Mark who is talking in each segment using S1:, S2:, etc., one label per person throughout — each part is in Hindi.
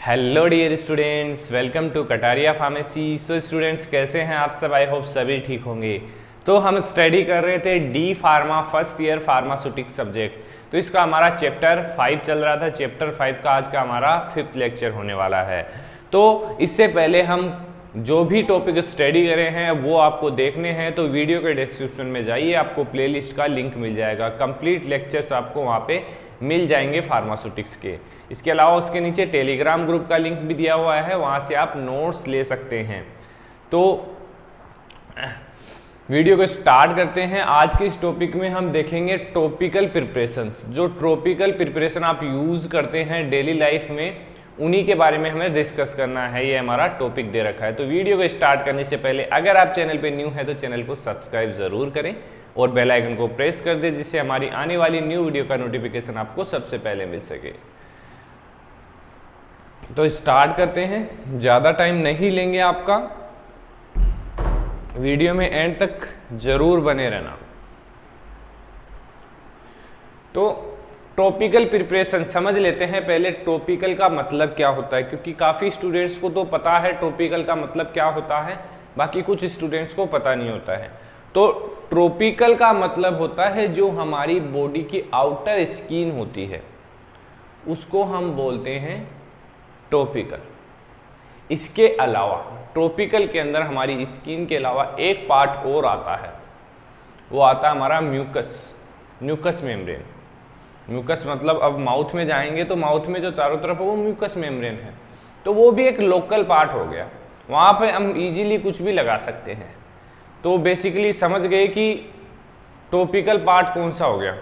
S1: Hello dear students, welcome to Kataria pharmacy. So students, कैसे हैं आप सब? आई होप सभी ठीक होंगे। तो हम स्टडी कर रहे थे D pharma first year pharmaceutic subject. तो इसका हमारा चैप्टर 5 चल रहा था। चैप्टर 5 का आज का हमारा 5th लेक्चर होने वाला है। तो इससे पहले हम जो भी टॉपिक स्टडी करे हैं वो आपको देखने हैं तो वीडियो के डिस्क्रिप्शन में जाइए, आपको प्लेलिस्ट का लिंक मिल जाएगा। कंप्लीट लेक्चर्स आपको वहाँ पे मिल जाएंगे फार्मास्यूटिक्स के। इसके अलावा उसके नीचे टेलीग्राम ग्रुप का लिंक भी दिया हुआ है, वहाँ से आप नोट्स ले सकते हैं। तो वीडियो को स्टार्ट करते हैं। आज के इस टॉपिक में हम देखेंगे टॉपिकल प्रिपरेशंस। जो टॉपिकल प्रिपरेशन आप यूज़ करते हैं डेली लाइफ में, उन्हीं के बारे में हमें डिस्कस करना है। ये हमारा टॉपिक दे रखा है। तो वीडियो को स्टार्ट करने से पहले अगर आप चैनल पे न्यू है तो चैनल को सब्सक्राइब ज़रूर करें और बेल आइकन को प्रेस कर दें, जिससे हमारी आने वाली न्यू वीडियो का नोटिफिकेशन आपको सबसे पहले मिल सके। तो स्टार्ट करते हैं, ज़्यादा टाइम नहीं लेंगे आपका। वीडियो में एंड तक जरूर बने रहना। तो टॉपिकल प्रिपरेशन समझ लेते हैं पहले। टॉपिकल का मतलब क्या होता है, क्योंकि काफ़ी स्टूडेंट्स को तो पता है टॉपिकल का मतलब क्या होता है, बाकी कुछ स्टूडेंट्स को पता नहीं होता है। तो टॉपिकल का मतलब होता है जो हमारी बॉडी की आउटर स्किन होती है उसको हम बोलते हैं टॉपिकल। इसके अलावा टॉपिकल के अंदर हमारी स्किन के अलावा एक पार्ट और आता है, वो आता है हमारा म्यूकस मेम्ब्रेन। म्यूकस मतलब अब माउथ में जाएंगे तो माउथ में जो चारों तरफ है वो म्यूकस मेम्ब्रेन है। तो वो भी एक लोकल पार्ट हो गया, वहाँ पे हम इजीली कुछ भी लगा सकते हैं। तो बेसिकली समझ गए कि टॉपिकल पार्ट कौन सा हो गया।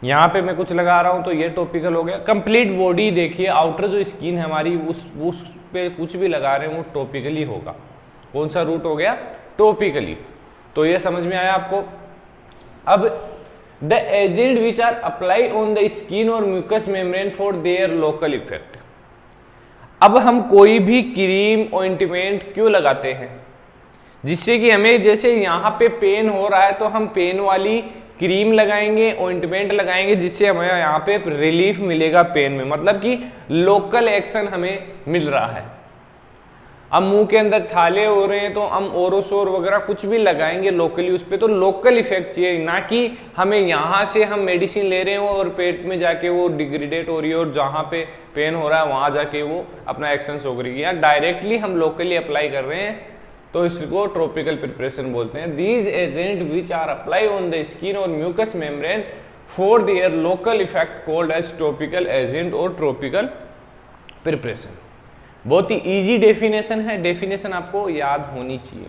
S1: यहाँ पे मैं कुछ लगा रहा हूँ तो ये टॉपिकल हो गया। कंप्लीट बॉडी देखिए, आउटर जो स्किन है हमारी उस पे कुछ भी लगा रहे हैं वो टॉपिकली होगा। कौन सा रूट हो गया? टॉपिकली। तो ये समझ में आया आपको। अब the agent which are apply on the skin और mucus membrane for their local effect. अब हम कोई भी क्रीम ऑइंटमेंट क्यों लगाते हैं? जिससे कि हमें, जैसे यहाँ पे पेन हो रहा है तो हम पेन वाली क्रीम लगाएंगे, ऑइंटमेंट लगाएंगे, जिससे हमें यहाँ पे रिलीफ मिलेगा पेन में। मतलब कि लोकल एक्शन हमें मिल रहा है। अब मुंह के अंदर छाले हो रहे हैं तो हम ओरोसोर वगैरह कुछ भी लगाएंगे लोकली उस पर, तो लोकल इफेक्ट चाहिए, ना कि हमें यहाँ से हम मेडिसिन ले रहे हो और पेट में जाके वो डिग्रेडेट हो रही है और जहाँ पे पेन हो रहा है वहाँ जाके वो अपना एक्शन शो करेगी। या डायरेक्टली हम लोकली अप्लाई कर रहे हैं तो इसको टॉपिकल प्रिपरेशन बोलते हैं। These agent which are apply on the skin और mucus membrane for their local effect called as topical agent और टॉपिकल प्रिपरेशन। बहुत ही इजी डेफिनेशन है, डेफिनेशन आपको याद होनी चाहिए।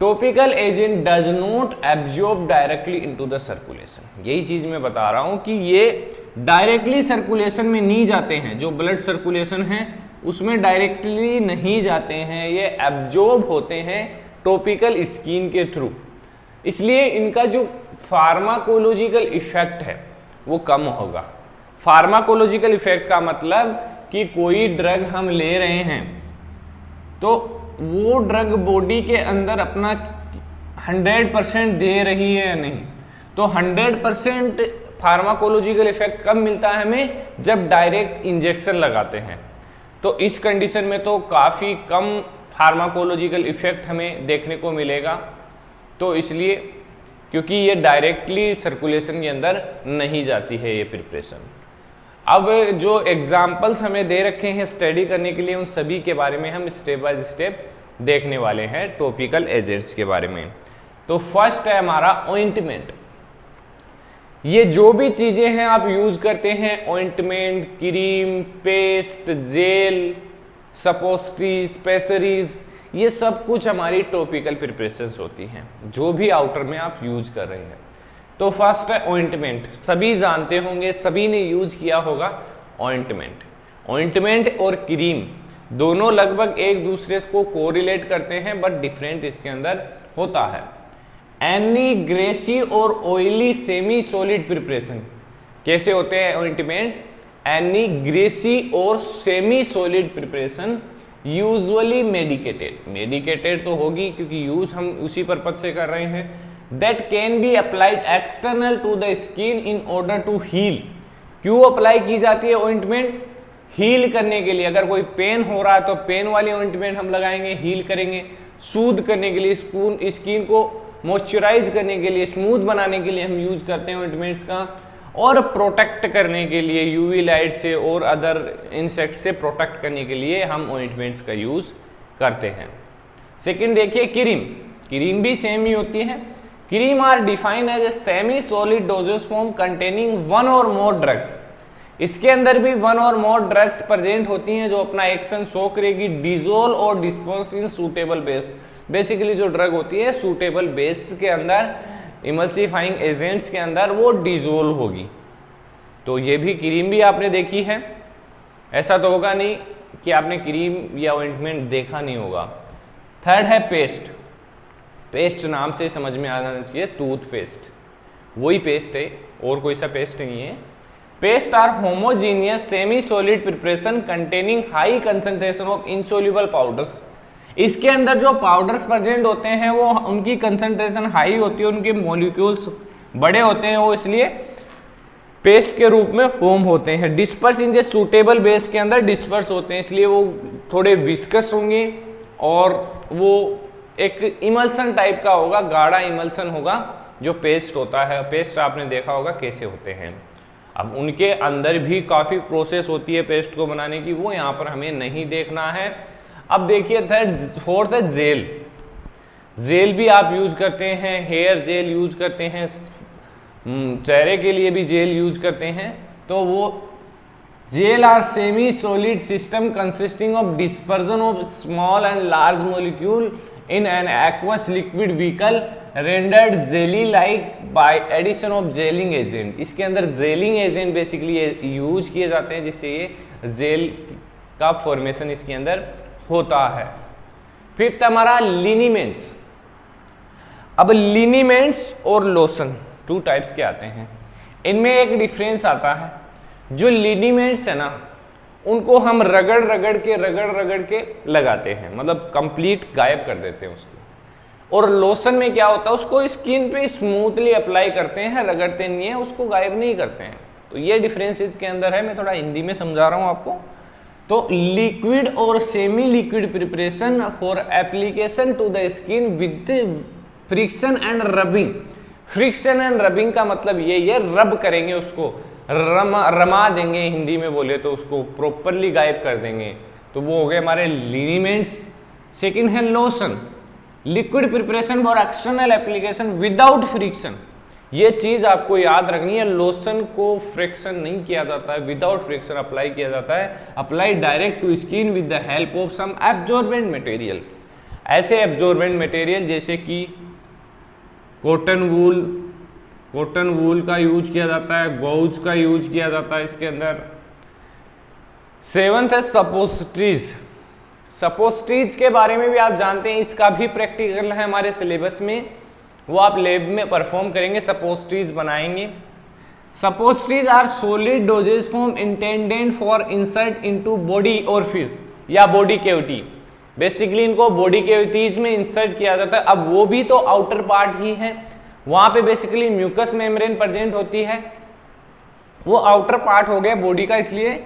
S1: Topical agent does not absorb directly into the circulation. यही चीज मैं बता रहा हूं कि ये डायरेक्टली सर्कुलेशन में नहीं जाते हैं। जो ब्लड सर्कुलेशन है उसमें डायरेक्टली नहीं जाते हैं, ये एब्जॉर्ब होते हैं टॉपिकल स्किन के थ्रू। इसलिए इनका जो फार्माकोलॉजिकल इफेक्ट है वो कम होगा। फार्माकोलॉजिकल इफेक्ट का मतलब कि कोई ड्रग हम ले रहे हैं तो वो ड्रग बॉडी के अंदर अपना 100% दे रही है या नहीं। तो 100% फार्माकोलॉजिकल इफेक्ट कब मिलता है हमें? जब डायरेक्ट इंजेक्शन लगाते हैं। तो इस कंडीशन में तो काफ़ी कम फार्माकोलॉजिकल इफेक्ट हमें देखने को मिलेगा। तो इसलिए क्योंकि ये डायरेक्टली सर्कुलेशन के अंदर नहीं जाती है ये प्रिपरेशन। अब जो एग्जाम्पल्स हमें दे रखे हैं स्टडी करने के लिए, उन सभी के बारे में हम स्टेप बाय स्टेप देखने वाले हैं टॉपिकल एजेंट्स के बारे में। तो फर्स्ट है हमारा ऑइंटमेंट। ये जो भी चीजें हैं आप यूज करते हैं, ऑइंटमेंट, क्रीम, पेस्ट, जेल, सपोस्ट्री, स्पेसरीज, ये सब कुछ हमारी टॉपिकल प्रिपरेशंस होती हैं जो भी आउटर में आप यूज कर रहे हैं। तो फर्स्ट है ऑइंटमेंट। सभी जानते होंगे, सभी ने यूज किया होगा ऑइंटमेंट। ऑइंटमेंट और क्रीम दोनों लगभग एक दूसरे को कोरिलेट करते हैं, बट डिफरेंट इसके अंदर होता है। एनी ग्रेसी और ऑयली सेमी सॉलिड प्रिपरेशन कैसे होते हैं ऑइंटमेंट? एनी ग्रेसी और semi solid preparation usually medicated तो होगी क्योंकि यूज हम उसी पर्पज से कर रहे हैं। That can be applied external to the skin in order to heal. क्यों अप्लाई की जाती है ऑइंटमेंट? हील करने के लिए, अगर कोई पेन हो रहा है तो पेन वाली ऑइंटमेंट हम लगाएंगे, हील करेंगे। सूद करने के लिए, स्किन को मॉइस्चराइज करने के लिए, स्मूथ बनाने के लिए हम यूज करते हैं ऑइंटमेंट्स का। और प्रोटेक्ट करने के लिए यूवी लाइट से और अदर इंसेक्ट से प्रोटेक्ट करने के लिए हम ऑइंटमेंट्स का यूज करते हैं। सेकंड देखिए क्रीम, क्रीम भी सेम ही होती है। Cream are defined as a semi solid doses form containing one और मोर ड्रग्स। इसके अंदर भी वन और मोर ड्रग्स प्रेजेंट होती हैं जो अपना एक्शन शो करेगी, डिजोल्व और डिस्पर्स इन सूटेबल बेस। बेसिकली जो ड्रग होती है सूटेबल बेस के अंदर, इमल्सिफाइंग एजेंट्स के अंदर वो डिजोल्व होगी। तो ये भी क्रीम भी आपने देखी है, ऐसा तो होगा नहीं कि आपने क्रीम या ऑइंटमेंट देखा नहीं होगा। थर्ड है पेस्ट। पेस्ट नाम से समझ में आना चाहिए, टूथपेस्ट, वही पेस्ट है और कोई सा पेस्ट नहीं है। Paste are homogeneous semi solid preparation containing high concentration of insoluble powders. इसके अंदर जो पाउडर्स प्रेजेंट होते हैं वो उनकी कंसंट्रेशन हाई होती है, उनके मॉलिक्यूल्स बड़े होते हैं, वो इसलिए पेस्ट के रूप में फॉर्म होते हैं। डिस्पर्स इन जे सूटेबल बेस के अंदर डिस्पर्स होते हैं, इसलिए वो थोड़े विस्कस होंगे और वो एक इमल्सन टाइप का होगा, गाढ़ा इमल्सन होगा जो पेस्ट होता है। पेस्ट आपने देखा होगा कैसे होते हैं। अब उनके अंदर भी काफ़ी प्रोसेस होती है पेस्ट को बनाने की, वो यहाँ पर हमें नहीं देखना है। अब देखिए थर्ड, फोर्थ है जेल। जेल भी आप यूज करते हैं, हेयर जेल यूज करते हैं, चेहरे के लिए भी जेल यूज करते हैं। तो वो gel are semi solid system consisting of dispersion of small and large molecule in an aqueous liquid vehicle rendered jelly like by addition of gelling agent. इसके अंदर जेलिंग एजेंट बेसिकली यूज किए जाते हैं जिससे ये जेल का फॉर्मेशन इसके अंदर होता है। फिफ्थ हमारा लिनीमेंट्स। अब लिनीमेंट्स और लोशन टू टाइप्स के आते हैं, इनमें एक डिफरेंस आता है। जो लिनीमेंट्स है ना उनको हम रगड़ रगड़ के लगाते हैं, मतलब कंप्लीट गायब कर देते हैं उसको। और लोशन में क्या होता है, उसको स्किन पे स्मूथली अप्लाई करते हैं, रगड़ते नहीं है, उसको गायब नहीं करते हैं। तो ये डिफरेंस इसके अंदर है, मैं थोड़ा हिंदी में समझा रहा हूँ आपको। तो लिक्विड और semi liquid preparation for application to the skin with friction and rubbing. Friction and rubbing का मतलब ये रब करेंगे उसको, रमा देंगे, हिंदी में बोले तो उसको प्रॉपरली गायब कर देंगे। तो वो हो गए हमारे लिनीमेंट्स। सेकंड है lotion, liquid preparation for external application without friction. ये चीज आपको याद रखनी है, लोशन को फ्रिक्शन नहीं किया जाता है, विदाउट फ्रिक्शन अप्लाई किया जाता है। Apply direct to skin with the help of some absorbent material. ऐसे एब्जॉर्बेंट मटेरियल जैसे कि कॉटन वूल का यूज किया जाता है, गौज का यूज किया जाता है इसके अंदर। सेवंथ है सपोस्ट्रीज। सपोस्ट्रीज के बारे में भी आप जानते हैं, इसका भी प्रैक्टिकल है हमारे सिलेबस में, वो आप लैब में परफॉर्म करेंगे, सपोस्ट्रीज बनाएंगे। Suppositories are solid doses form intended for insert into body orifice या बॉडी कैविटी। बेसिकली इनको बॉडी कैविटीज में इंसर्ट किया जाता है। अब वो भी तो आउटर पार्ट ही है, वहां पे बेसिकली म्यूकस मेम्ब्रेन प्रेजेंट होती है, वो आउटर पार्ट हो गया बॉडी का, इसलिए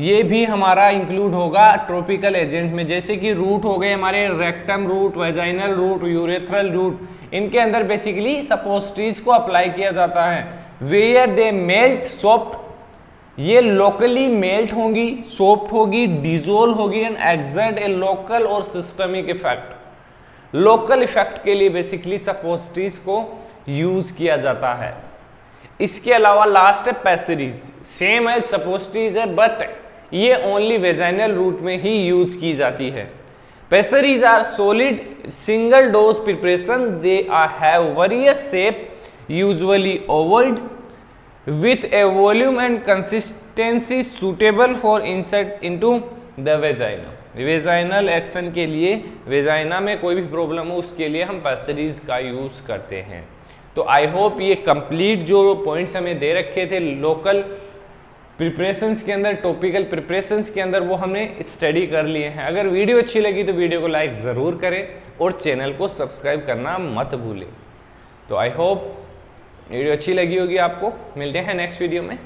S1: ये भी हमारा इंक्लूड होगा ट्रॉपिकल एजेंट में। जैसे कि रूट हो गए हमारे rectum route, vaginal route, urethral route, इनके अंदर बेसिकली सपोस्ट्रीज को अप्लाई किया जाता है। वेयर दे मेल्ट सॉफ्ट, ये लोकली मेल्ट होगी, सॉफ्ट होगी, डिजोल्व होगी एंड एक्सर्ट ए लोकल और सिस्टमिक इफेक्ट। लोकल इफेक्ट के लिए बेसिकली सपोस्ट्रीज को यूज किया जाता है। इसके अलावा लास्ट है पैसरीज, सेम एज सपोस्ट्रीज है बट ये ओनली वेजाइनल रूट में ही यूज की जाती है। Pessaries are solid single dose preparation, they have various shape, usually ovoid with a volume and consistency suitable for insert into the vagina। Vaginal action के लिए, वेजाइना में कोई भी प्रॉब्लम हो उसके लिए हम पैसरीज का यूज करते हैं। तो आई होप ये कंप्लीट जो पॉइंट्स हमें दे रखे थे लोकल प्रिपरेशंस के अंदर, टॉपिकल प्रिपरेशंस के अंदर, वो हमने स्टडी कर लिए हैं। अगर वीडियो अच्छी लगी तो वीडियो को लाइक ज़रूर करें और चैनल को सब्सक्राइब करना मत भूलें। तो आई होप वीडियो अच्छी लगी होगी आपको। मिलते हैं नेक्स्ट वीडियो में।